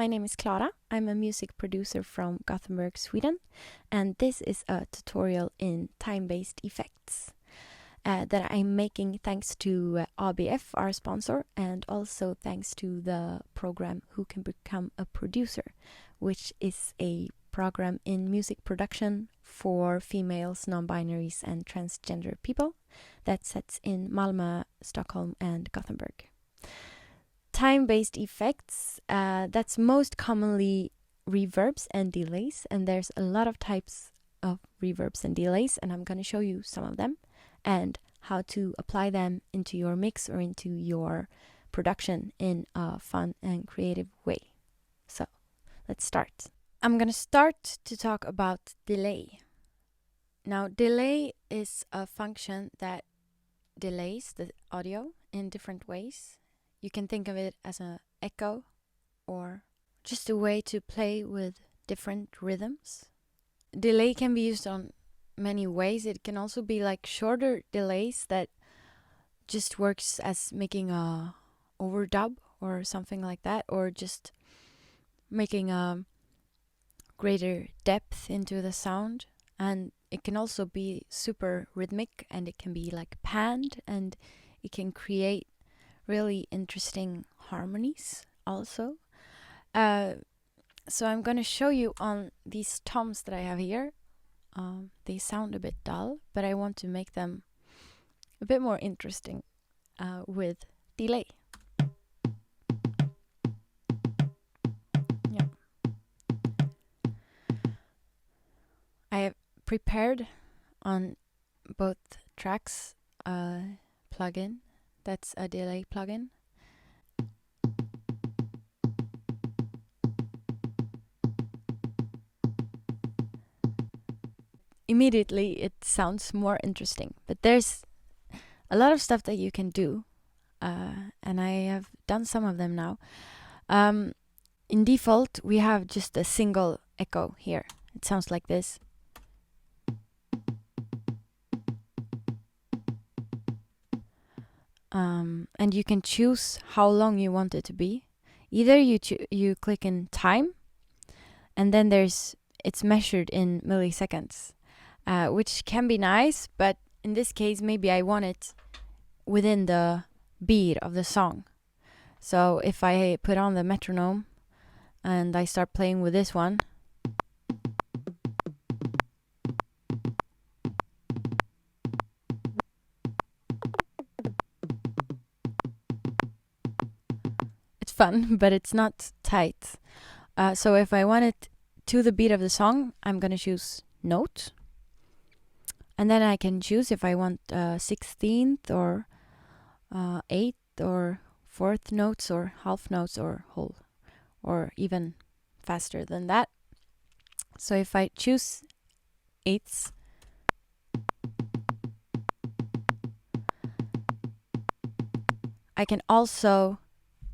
my name is Klara. I'm a music producer from Gothenburg, Sweden, and this is a tutorial in time-based effects that I'm making thanks to ABF, our sponsor, and also thanks to the program Who Can Become a Producer, which is a program in music production for females, non-binaries, and transgender people that sets in Malmö, Stockholm, and Gothenburg. Time-based effects, that's most commonly reverbs and delays, and there's a lot of types of reverbs and delays, and I'm going to show you some of them and how to apply them into your mix or into your production in a fun and creative way. So let's start. I'm going to start to talk about delay. Now, delay is a function that delays the audio in different ways. You can think of it as an echo or just a way to play with different rhythms. Delay can be used on many ways. It can also be like shorter delays that just works as making a overdub or something like that, or just making a greater depth into the sound. And it can also be super rhythmic, and it can be like panned, and it can create really interesting harmonies also. So I'm going to show you on these toms that I have here. They sound a bit dull, but I want to make them a bit more interesting with delay. Yeah. I have prepared on both tracks a plugin. That's a delay plugin. Immediately it sounds more interesting, but there's a lot of stuff that you can do, and I have done some of them now. In default, we have just a single echo here. It sounds like this. And you can choose how long you want it to be. Either you click in time, and then it's measured in milliseconds, which can be nice, but in this case maybe I want it within the beat of the song. So if I put on the metronome and I start playing with this one, it's fun, but it's not tight. So if I want it to the beat of the song, I'm going to choose note. And then I can choose if I want 16th or 8th or 4th notes or half notes or whole, or even faster than that. So if I choose 8ths, I can also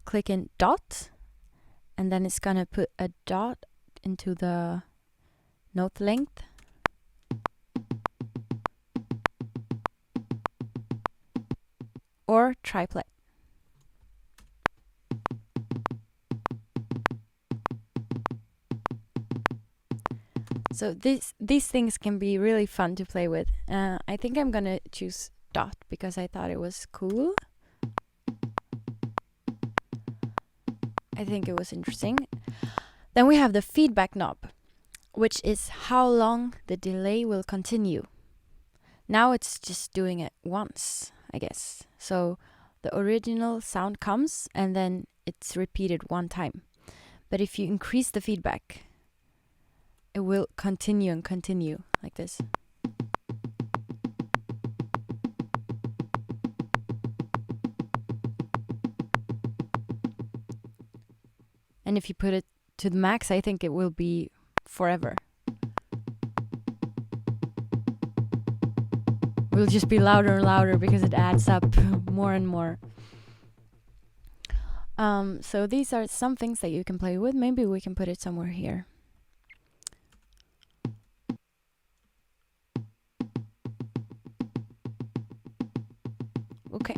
click in dot, and then it's gonna put a dot into the note length. Or triplet. So these things can be really fun to play with. I think I'm gonna choose dot because I thought it was cool. I think it was interesting. Then we have the feedback knob, which is how long the delay will continue. Now it's just doing it once, I guess. So the original sound comes and then it's repeated one time. But if you increase the feedback, it will continue and continue like this. And if you put it to the max, I think it will be forever. It will just be louder and louder because it adds up more and more. So these are some things that you can play with. Maybe we can put it somewhere here. Okay.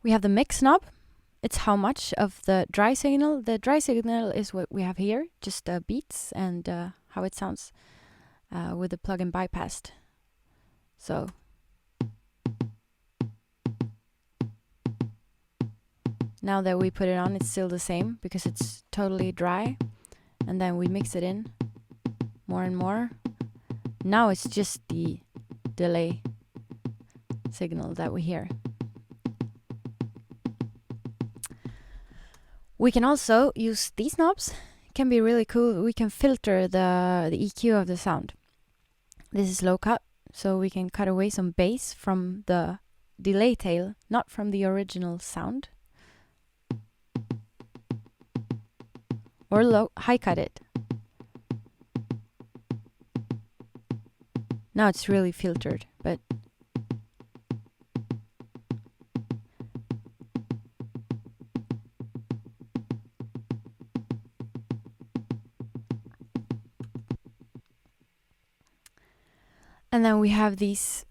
We have the mix knob. it's how much of the dry signal. The dry signal is what we have here, just beats and how it sounds with the plugin bypassed. So now that we put it on, it's still the same because it's totally dry. And then we mix it in more and more. Now it's just the delay signal that we hear. We can also use these knobs. It can be really cool. We can filter the EQ of the sound. This is low cut, so we can cut away some bass from the delay tail, not from the original sound. Or high cut it. Now it's really filtered, but and then we have these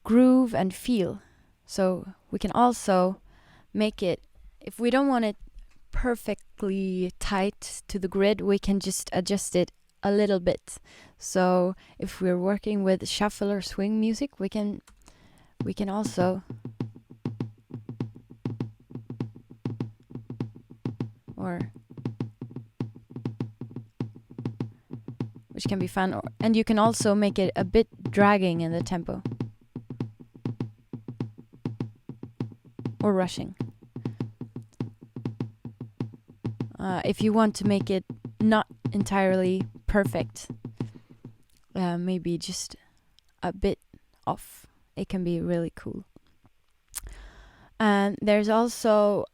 groove and feel. So we can also make it, if we don't want it perfectly tight to the grid, we can just adjust it a little bit. So if we're working with shuffle or swing music, we can also which can be fun, and you can also make it a bit dragging in the tempo or rushing. If you want to make it not entirely perfect, maybe just a bit off, it can be really cool. And there's also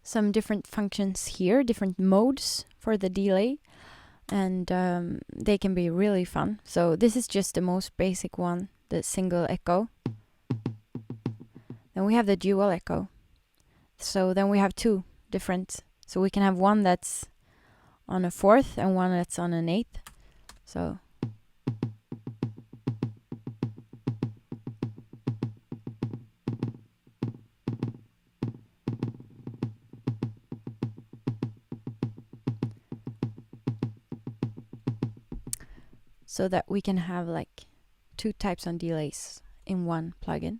some different functions here, different modes for the delay, and they can be really fun. So this is just the most basic one, the single echo. Then we have the dual echo. So then we have two different. So we can have one that's on a fourth and one that's on an eighth. So that we can have like two types on delays in one plugin.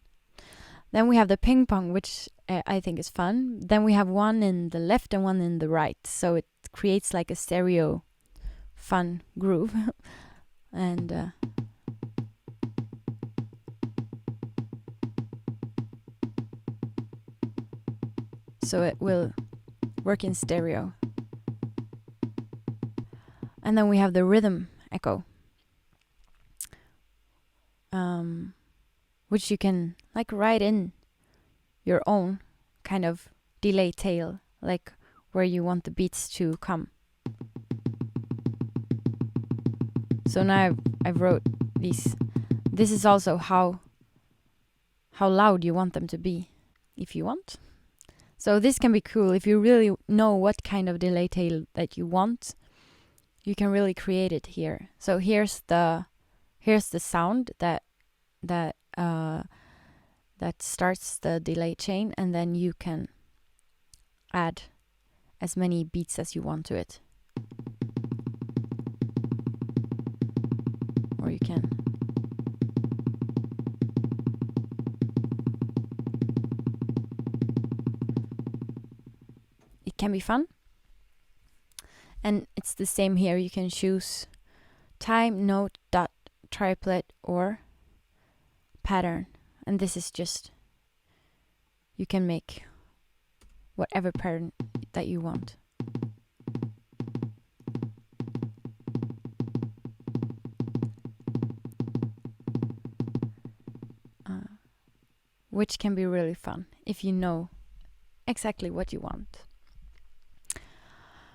Then we have the ping pong, which I think is fun. Then we have one in the left and one in the right. So it creates like a stereo fun groove. And so it will work in stereo. And then we have the rhythm echo, which you can like write in your own kind of delay tail, like where you want the beats to come. So now I've wrote these. This is also how loud you want them to be, if you want. So this can be cool if you really know what kind of delay tail that you want. You can really create it here. So here's the sound that starts the delay chain, and then you can add as many beats as you want to it. Or you can it can be fun. And it's the same here. You can choose time, note, dot, triplet, or pattern. And this is just, you can make whatever pattern that you want. Which can be really fun if you know exactly what you want.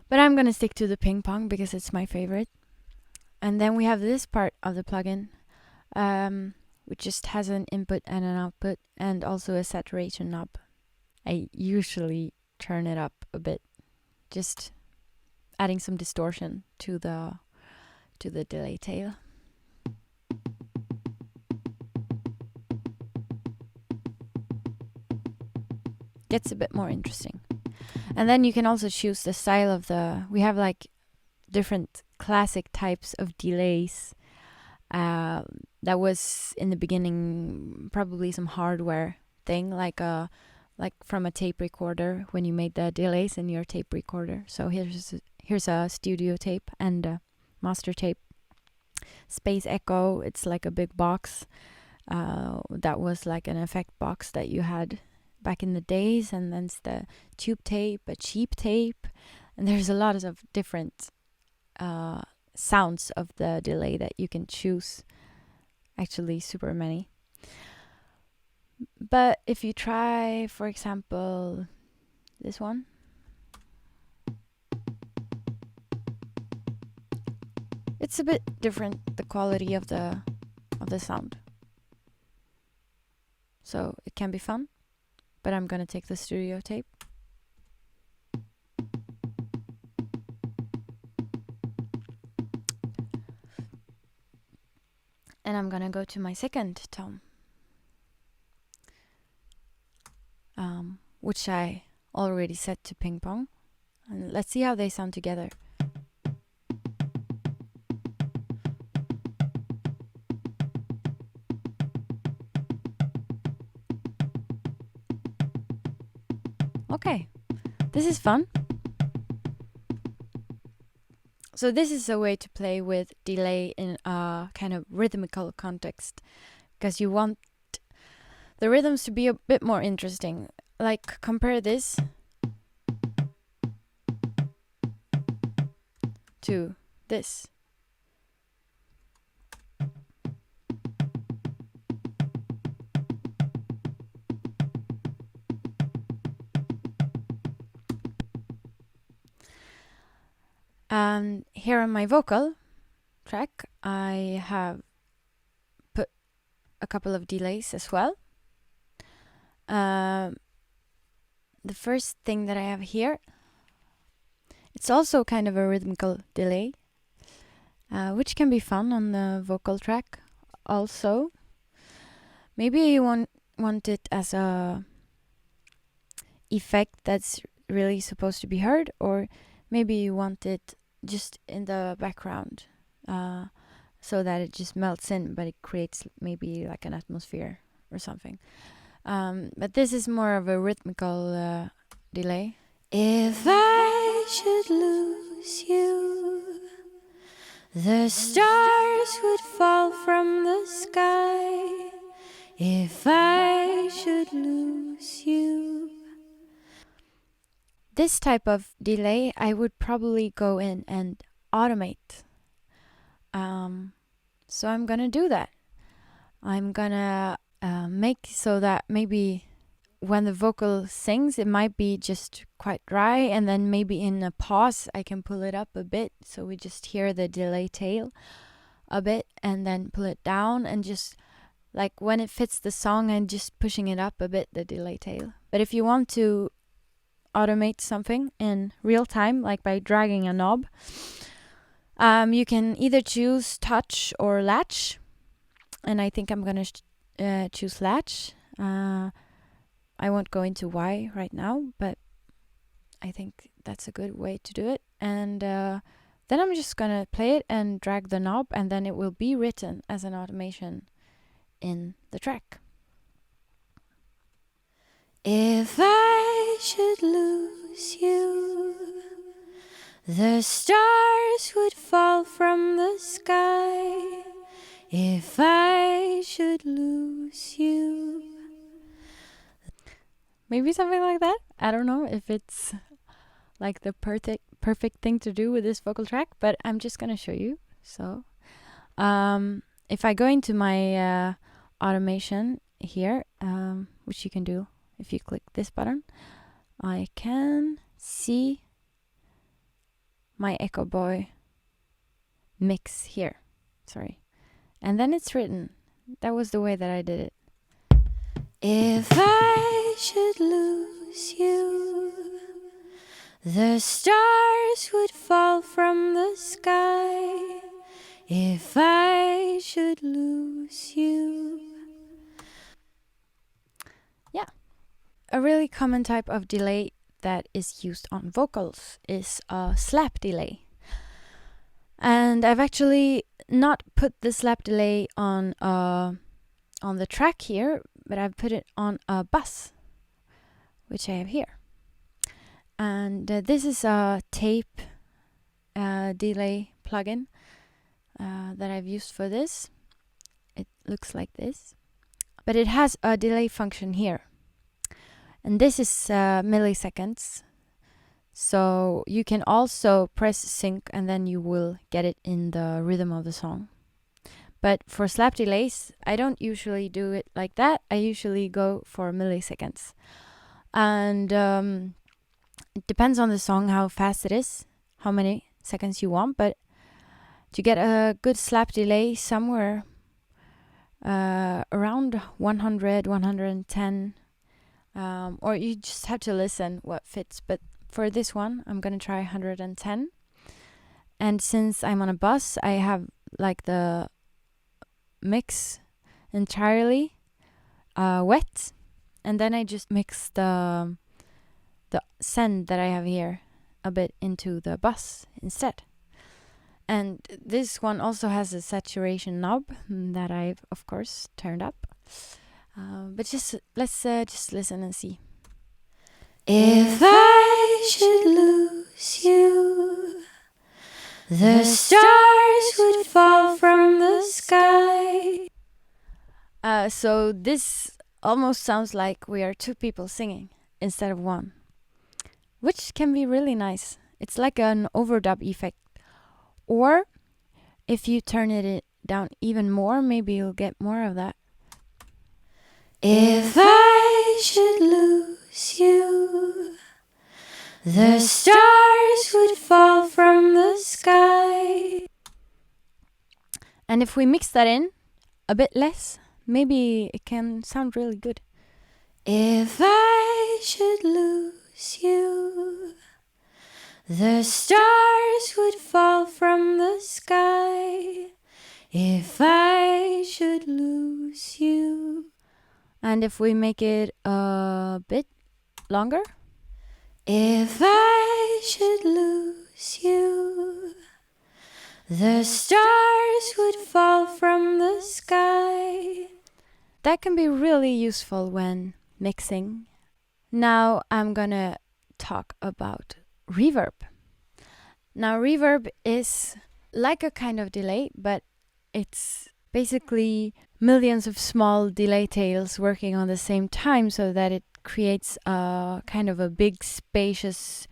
But I'm gonna stick to the ping pong because it's my favorite. And then we have this part of the plugin, which just has an input and an output, and also a saturation knob. I usually turn it up a bit, just adding some distortion to the delay tail. gets a bit more interesting. And then you can also choose the style of we have like different classic types of delays. That was in the beginning probably some hardware thing, like from a tape recorder when you made the delays in your tape recorder. So here's a studio tape and a master tape. Space Echo, it's like a big box. That was like an effect box that you had back in the days, and then it's the tube tape, a cheap tape, and there's a lot of different sounds of the delay that you can choose. Actually, super many. But if you try, for example, this one, it's a bit different, the quality of the sound. So it can be fun, but I'm gonna take the studio tape. And I'm gonna go to my second tone, which I already set to ping pong. And let's see how they sound together. Okay, this is fun. So this is a way to play with delay in a kind of rhythmical context, because you want the rhythms to be a bit more interesting. Like, compare this to this. And here on my vocal track, I have put a couple of delays as well. The first thing that I have here, it's also kind of a rhythmical delay, which can be fun on the vocal track also. Maybe you want it as a effect that's really supposed to be heard, or maybe you want it just in the background, so that it just melts in, but it creates maybe like an atmosphere or something. But this is more of a rhythmical delay. If I should lose you, the stars would fall from the sky. If I should lose you. This type of delay, I would probably go in and automate. So I'm gonna do that. I'm gonna make so that maybe when the vocal sings, it might be just quite dry, and then maybe in a pause I can pull it up a bit, so we just hear the delay tail a bit, and then pull it down, and just like when it fits the song, I'm just pushing it up a bit, the delay tail. But if you want to automate something in real time, like by dragging a knob, you can either choose touch or latch, and I think I'm gonna choose latch. I won't go into why right now, but I think that's a good way to do it. And then I'm just gonna play it and drag the knob, and then it will be written as an automation in the track. If I should lose you, the stars would fall from the sky. If I should lose you. Maybe something like that. I don't know if it's like the perfect thing to do with this vocal track, but I'm just gonna show you. So if I go into my automation here, which you can do if you click this button, I can see my Echo Boy mix here. Sorry. And then it's written. That was the way that I did it. If I should lose you, the stars would fall from the sky. If I should lose you. Yeah. a really common type of delay that is used on vocals is a slap delay. And I've actually not put the slap delay on the track here, but I've put it on a bus, which I have here. And this is a tape delay plugin that I've used for this. It looks like this, but it has a delay function here. And this is milliseconds. So you can also press sync and then you will get it in the rhythm of the song. But for slap delays, I don't usually do it like that. I usually go for milliseconds. And it depends on the song how fast it is, how many seconds you want. But to get a good slap delay somewhere around 100, 110, or you just have to listen what fits. But for this one, I'm going to try 110. And since I'm on a bus, I have like the mix entirely wet. And then I just mix the send that I have here a bit into the bus instead. And this one also has a saturation knob that I've, of course, turned up. But let's just listen and see. If I should lose you, the stars would fall from the sky. So this almost sounds like we are two people singing instead of one, which can be really nice. It's like an overdub effect. Or if you turn it down even more, maybe you'll get more of that. If I should lose you, the stars would fall from the sky. And if we mix that in a bit less, maybe it can sound really good. If I should lose you, the stars would fall from the sky. If I should lose you. And if we make it a bit longer. If I should lose you, the stars would fall from the sky. That can be really useful when mixing. Now I'm gonna talk about reverb. Now reverb is like a kind of delay, but it's basically millions of small delay tails working on the same time so that it creates a kind of a big, spacious,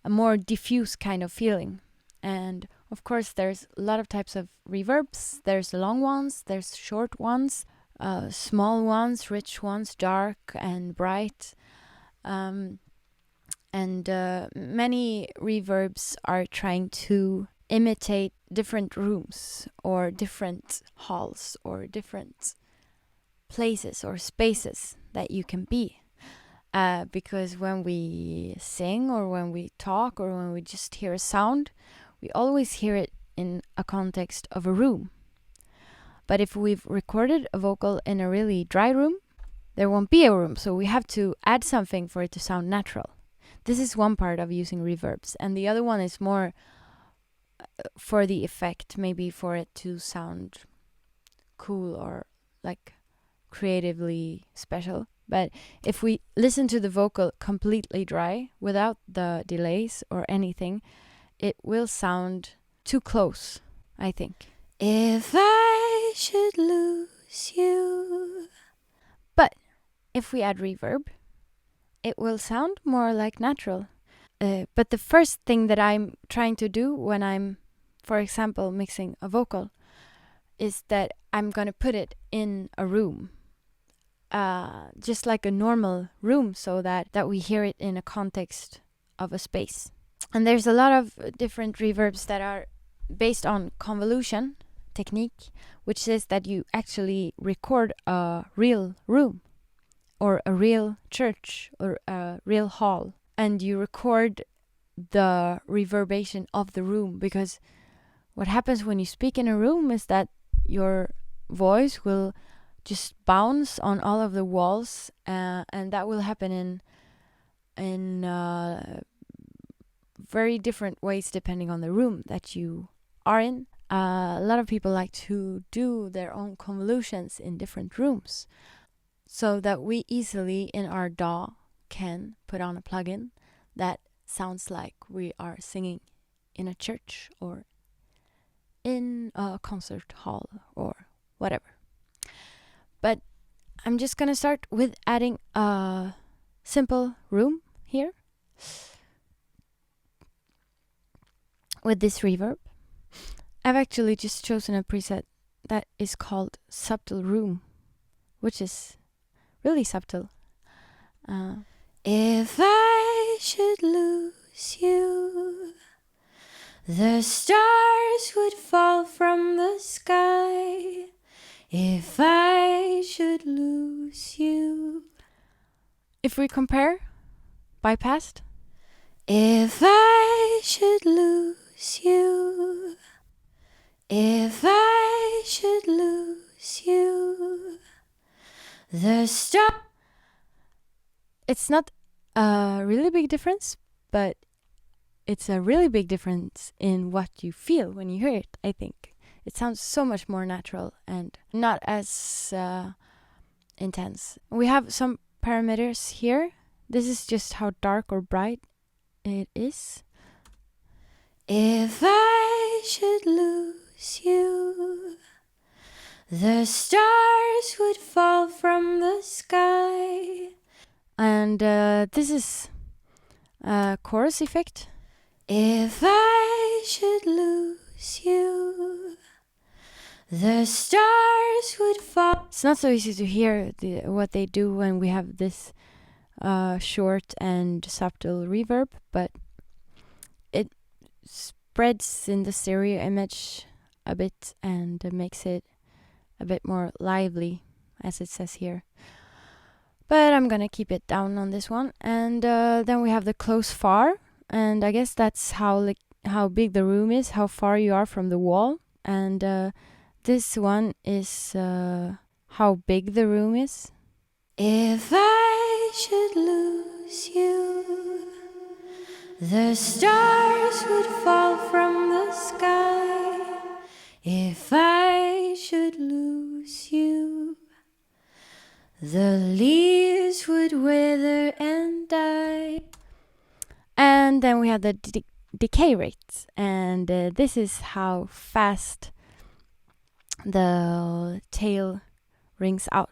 a more diffuse kind of feeling. And of course there's a lot of types of reverbs. There's long ones, there's short ones, small ones, rich ones, dark and bright. And many reverbs are trying to imitate different rooms or different halls or different places or spaces that you can be. Because when we sing or when we talk or when we just hear a sound, we always hear it in a context of a room. But if we've recorded a vocal in a really dry room, there won't be a room, so we have to add something for it to sound natural. This is one part of using reverbs, and the other one is more for the effect, maybe for it to sound cool or like creatively special. But if we listen to the vocal completely dry, without the delays or anything, it will sound too close, I think. If I should lose you. But if we add reverb, it will sound more like natural. But the first thing that I'm trying to do when I'm, for example, mixing a vocal is that I'm going to put it in a room. Just like a normal room, so that we hear it in a context of a space. And there's a lot of different reverbs that are based on convolution technique, which says that you actually record a real room or a real church or a real hall, and you record the reverberation of the room, because what happens when you speak in a room is that your voice will just bounce on all of the walls, and that will happen in very different ways depending on the room that you are in. A lot of people like to do their own convolutions in different rooms, so that we easily in our DAW can put on a plugin that sounds like we are singing in a church or in a concert hall or whatever. But I'm just gonna start with adding a simple room here with this reverb. I've actually just chosen a preset that is called Subtle Room, which is really subtle. If I should lose you, the stars would fall from the sky. If I should lose you. If we compare bypassed. If I should lose you. If I should lose you. The star. It's not a really big difference, but it's a really big difference in what you feel when you hear it, I think. It sounds so much more natural and not as intense. We have some parameters here. This is just how dark or bright it is. If I should lose you, the stars would fall from the sky. And this is a chorus effect. If I should lose you, the stars would fall. It's not so easy to hear what they do when we have this short and subtle reverb, but it spreads in the stereo image a bit and makes it a bit more lively, as it says here. But I'm gonna keep it down on this one. And then we have the close far, and I guess that's how big the room is, how far you are from the wall. And this one is how big the room is. If I should lose you, the stars would fall from the sky. If I should lose you, the leaves would wither and die. And then we have the decay rate, and this is how fast the tail rings out.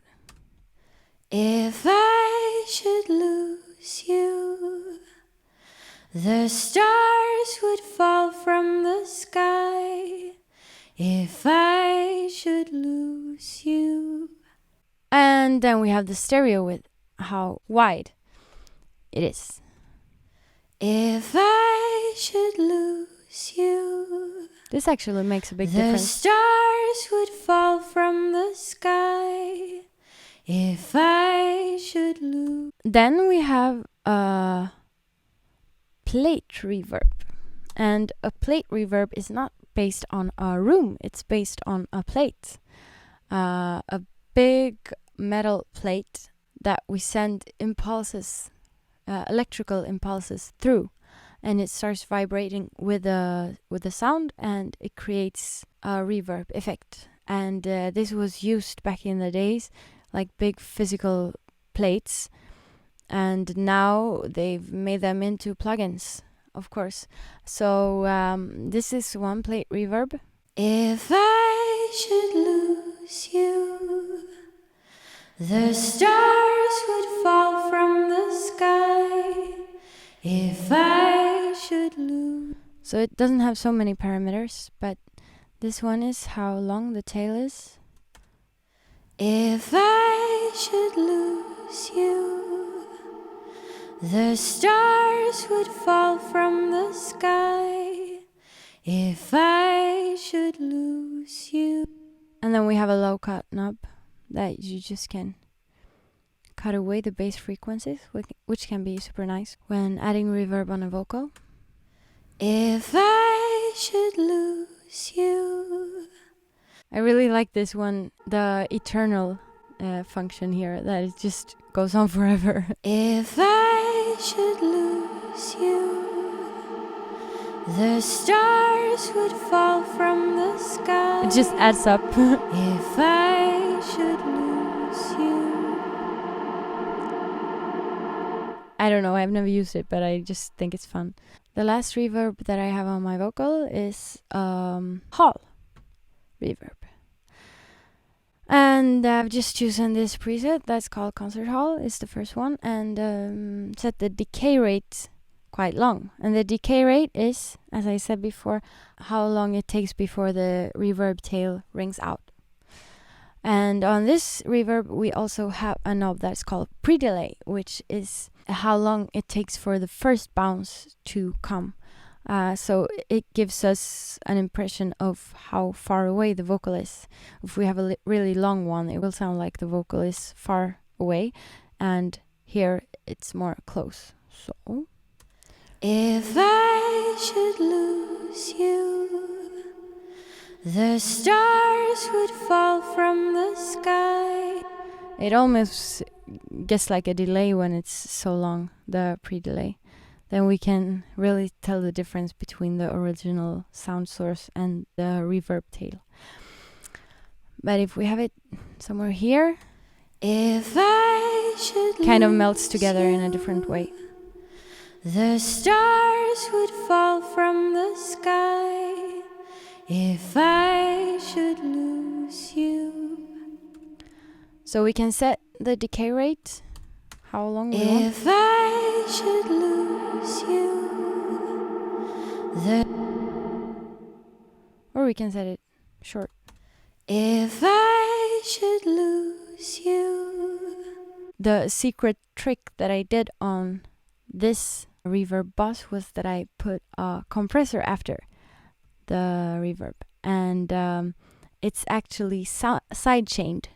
If I should lose you, the stars would fall from the sky. If I should lose you. And then we have the stereo with how wide it is. If I should lose you. This actually makes a big difference. The stars would fall from the sky. If I should lose. Then we have a plate reverb. And a plate reverb is not based on a room. It's based on a plate. A big metal plate that we send impulses, electrical impulses through, and it starts vibrating with the sound, and it creates a reverb effect. And this was used back in the days, like big physical plates, and now they've made them into plugins, of course. So this is one plate reverb. If I should lose you, the stars would fall from the sky. If I should lose. So it doesn't have so many parameters, but this one is how long the tail is. If I should lose you, the stars would fall from the sky. If I should lose you. And then we have a low cut knob that you just can cut away the bass frequencies, which can be super nice when adding reverb on a vocal. If I should lose you. I really like this one, the eternal function here that it just goes on forever. If I should lose you, the stars would fall from the sky. It just adds up. If I should lose you. I don't know, I've never used it, but I just think it's fun. The last reverb that I have on my vocal is hall reverb. And I've just chosen this preset that's called Concert Hall. It's the first one, and set the decay rate quite long. And the decay rate is, as I said before, how long it takes before the reverb tail rings out. And on this reverb, we also have a knob that's called pre-delay, which is how long it takes for the first bounce to come. So it gives us an impression of how far away the vocal is. If we have a really long one, it will sound like the vocal is far away, and here it's more close. So, if I should lose you, the stars would fall from the sky. It almost gets like a delay when it's so long, the pre-delay. Then we can really tell the difference between the original sound source and the reverb tail. But if we have it somewhere here, if I should kind of melts together in a different way. The stars would fall from the sky if I should lose you. So we can set the decay rate, how long we want. If I should lose you, or we can set it short. If I should lose you. The secret trick that I did on this reverb bus was that I put a compressor after the reverb, and it's actually side chained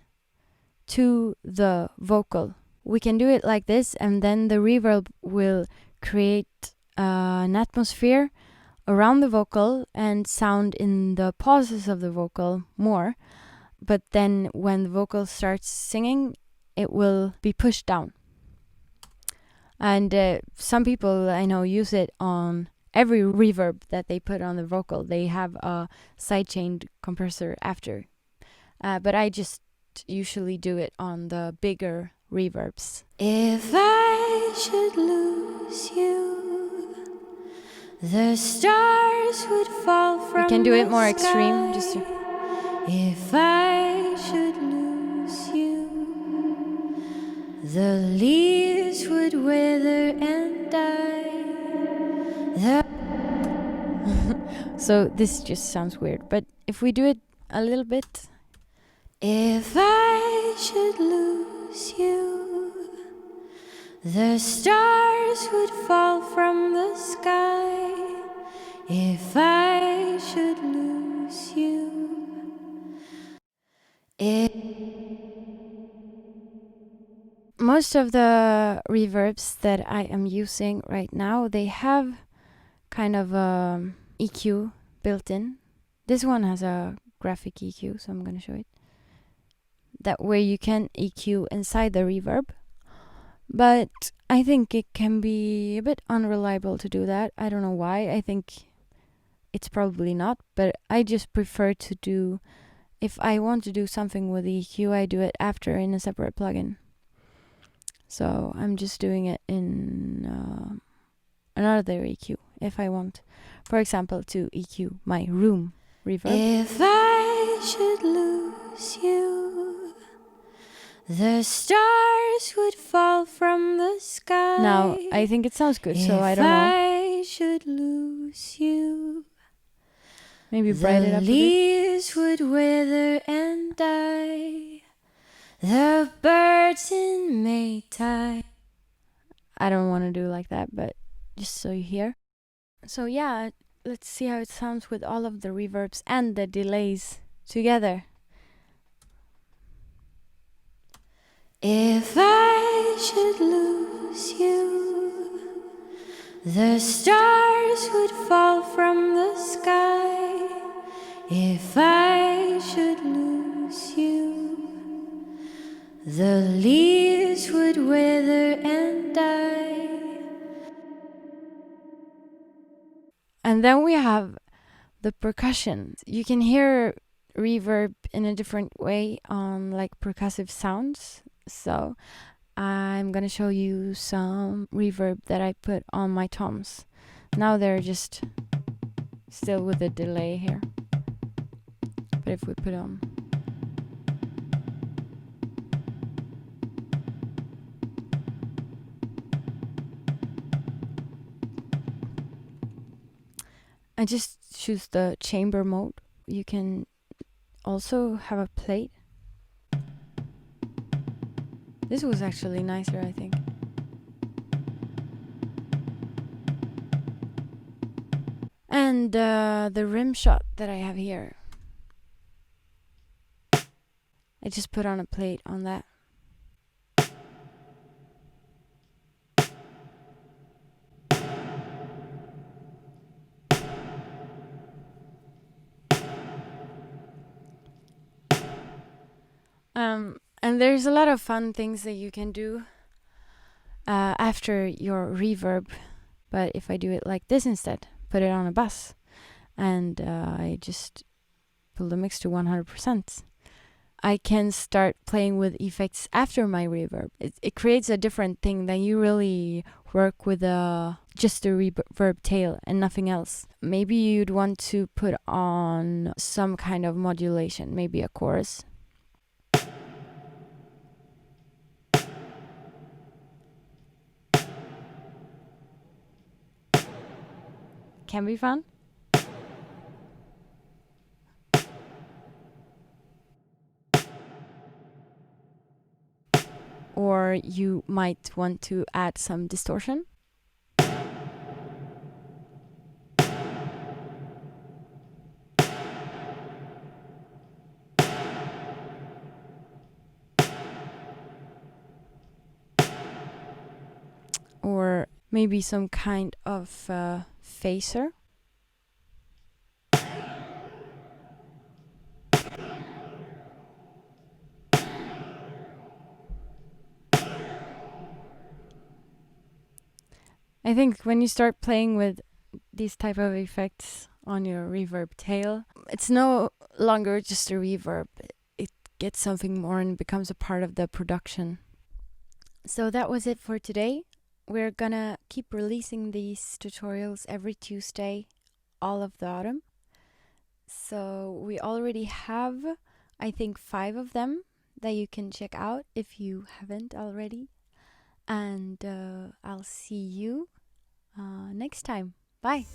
to the vocal. We can do it like this, and then the reverb will create an atmosphere around the vocal and sound in the pauses of the vocal more. But then when the vocal starts singing, it will be pushed down. And some people I know use it on every reverb that they put on the vocal. They have a side-chained compressor after. But I just usually do it on the bigger reverbs. If I should lose you, the stars would fall from the sky. We can do it more extreme. Just to... If I should lose you, the leaves would wither and die. So this just sounds weird, but if we do it a little bit. If I should lose you, the stars would fall from the sky. If I should lose you. Most of the reverbs that I am using right now, they have kind of a EQ built in. This one has a graphic EQ, so I'm going to show it. That way you can EQ inside the reverb. But I think it can be a bit unreliable to do that. I don't know why. I think it's probably not, but I just prefer to do, if I want to do something with EQ, I do it after in a separate plugin. So I'm just doing it in another EQ if I want, for example, to EQ my room reverb. If I should lose you, the stars would fall from the sky. Now, I think it sounds good, so I don't know. If I should lose you, maybe brighten it up a bit. The leaves would wither and die. The birds in Maytime. I don't want to do like that, but just so you hear. So yeah, let's see how it sounds with all of the reverbs and the delays together. If I should lose you, the stars would fall from the sky. If I should lose you, The leaves would wither and die. And then we have the percussion. You can hear reverb in a different way on like percussive sounds. So I'm gonna show you some reverb that I put on my toms. Now they're just still with a delay here. But if we put on, I just choose the chamber mode. You can also have a plate. This was actually nicer, I think. And the rim shot that I have here, I just put on a plate on that. And there's a lot of fun things that you can do after your reverb. But if I do it like this instead, put it on a bus, and I just pull the mix to 100%. I can start playing with effects after my reverb. It creates a different thing than you really work with just the reverb tail and nothing else. Maybe you'd want to put on some kind of modulation, maybe a chorus. Can be fun. Or you might want to add some distortion. Or maybe some kind of phaser. I think when you start playing with these type of effects on your reverb tail, it's no longer just a reverb. It gets something more and becomes a part of the production. So that was it for today. We're gonna keep releasing these tutorials every Tuesday all of the autumn. So we already have, I think, 5 of them that you can check out if you haven't already. And I'll see you next time. Bye.